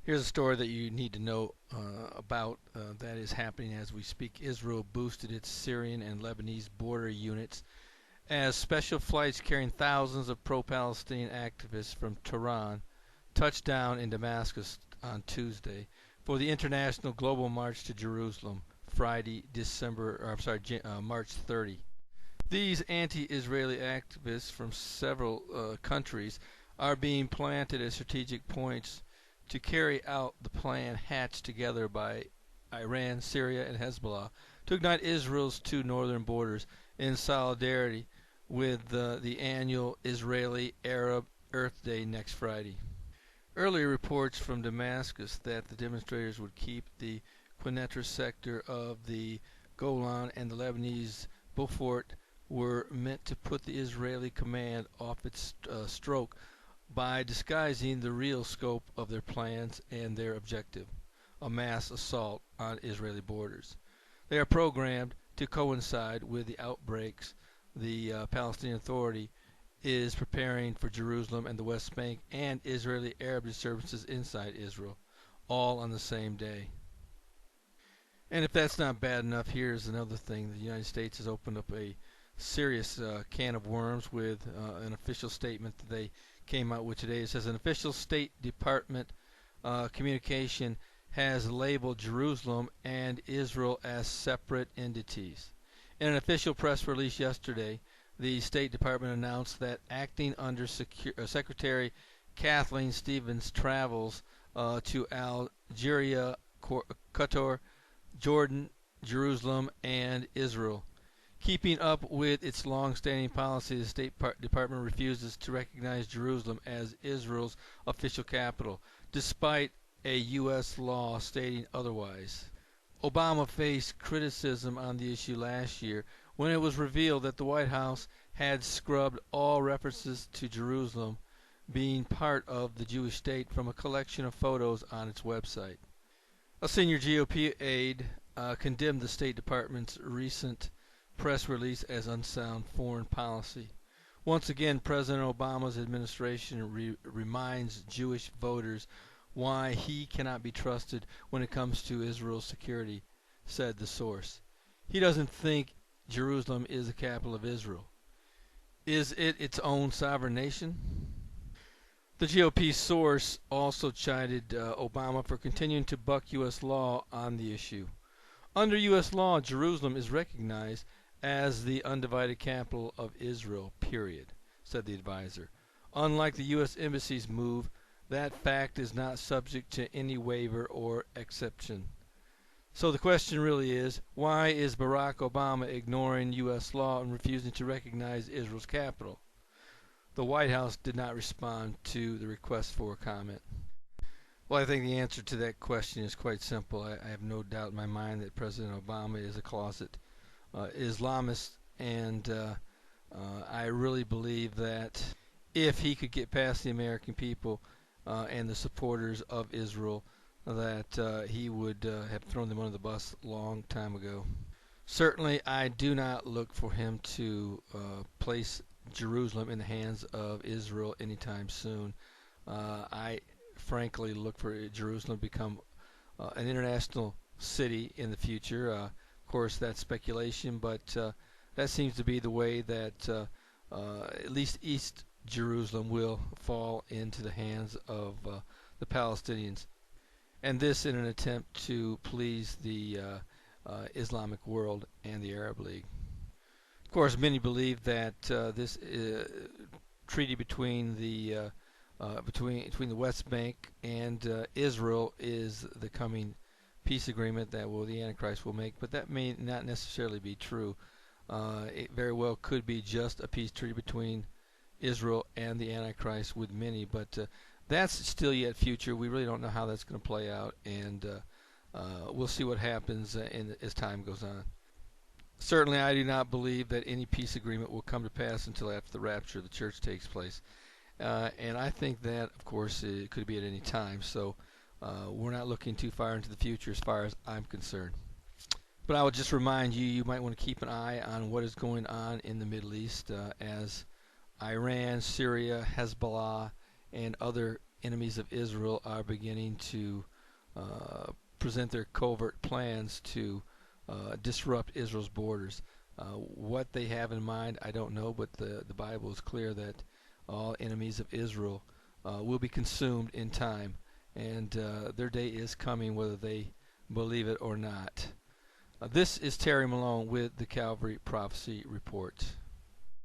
Here's a story that you need to know about that is happening as we speak. Israel boosted its Syrian and Lebanese border units as special flights carrying thousands of pro-Palestinian activists from Tehran touched down in Damascus on Tuesday for the International Global March to Jerusalem, Friday, March 30. These anti-Israeli activists from several countries are being planted at strategic points to carry out the plan hatched together by Iran, Syria, and Hezbollah to ignite Israel's two northern borders in solidarity with the annual Israeli Arab Earth Day next Friday. Earlier reports from Damascus that the demonstrators would keep the Quneitra sector of the Golan and the Lebanese Beaufort were meant to put the Israeli command off its stroke by disguising the real scope of their plans and their objective, a mass assault on Israeli borders. They are programmed to coincide with the outbreaks the Palestinian Authority is preparing for Jerusalem and the West Bank and Israeli Arab disturbances inside Israel, all on the same day. And if that's not bad enough, here's another thing. The United States has opened up a serious can of worms with an official statement that they came out with today. It says an official State Department communication has labeled Jerusalem and Israel as separate entities. In an official press release yesterday, the State Department announced that acting under Secretary Kathleen Stevens travels to Algeria, Qatar, Jordan, Jerusalem, and Israel. Keeping up with its long-standing policy, the State Department refuses to recognize Jerusalem as Israel's official capital, despite a U.S. law stating otherwise. Obama faced criticism on the issue last year when it was revealed that the White House had scrubbed all references to Jerusalem being part of the Jewish state from a collection of photos on its website. A senior GOP aide condemned the State Department's recent press release as unsound foreign policy. Once again, President Obama's administration reminds Jewish voters why he cannot be trusted when it comes to Israel's security, said the source. He doesn't think Jerusalem is the capital of Israel. Is it its own sovereign nation? The GOP source also chided Obama for continuing to buck U.S. law on the issue. Under U.S. law, Jerusalem is recognized as the undivided capital of Israel, period, said the advisor. Unlike the U.S. Embassy's move, that fact is not subject to any waiver or exception. So the question really is, why is Barack Obama ignoring U.S. law and refusing to recognize Israel's capital? The White House did not respond to the request for comment. Well, I think the answer to that question is quite simple. I have no doubt in my mind that President Obama is a closet Islamist, and I really believe that if he could get past the American people and the supporters of Israel, that he would have thrown them under the bus a long time ago. Certainly, I do not look for him to place Jerusalem in the hands of Israel anytime soon. I frankly look for Jerusalem to become an international city in the future. Of course, that's speculation, but that seems to be the way that at least East Jerusalem will fall into the hands of the Palestinians. And this in an attempt to please the Islamic world and the Arab League. Of course, many believe that this treaty between the West Bank and Israel is the coming peace agreement that the Antichrist will make, but that may not necessarily be true. It very well could be just a peace treaty between Israel and the Antichrist with many, but that's still yet future. We really don't know how that's going to play out, and we'll see what happens as time goes on. Certainly, I do not believe that any peace agreement will come to pass until after the rapture of the church takes place. And I think that, of course, it could be at any time. So we're not looking too far into the future as far as I'm concerned. But I would just remind you, you might want to keep an eye on what is going on in the Middle East as Iran, Syria, Hezbollah, and other enemies of Israel are beginning to present their covert plans to disrupt Israel's borders. What they have in mind, I don't know, but the Bible is clear that all enemies of Israel will be consumed in time, and their day is coming whether they believe it or not. This is Terry Malone with the Calvary Prophecy Report.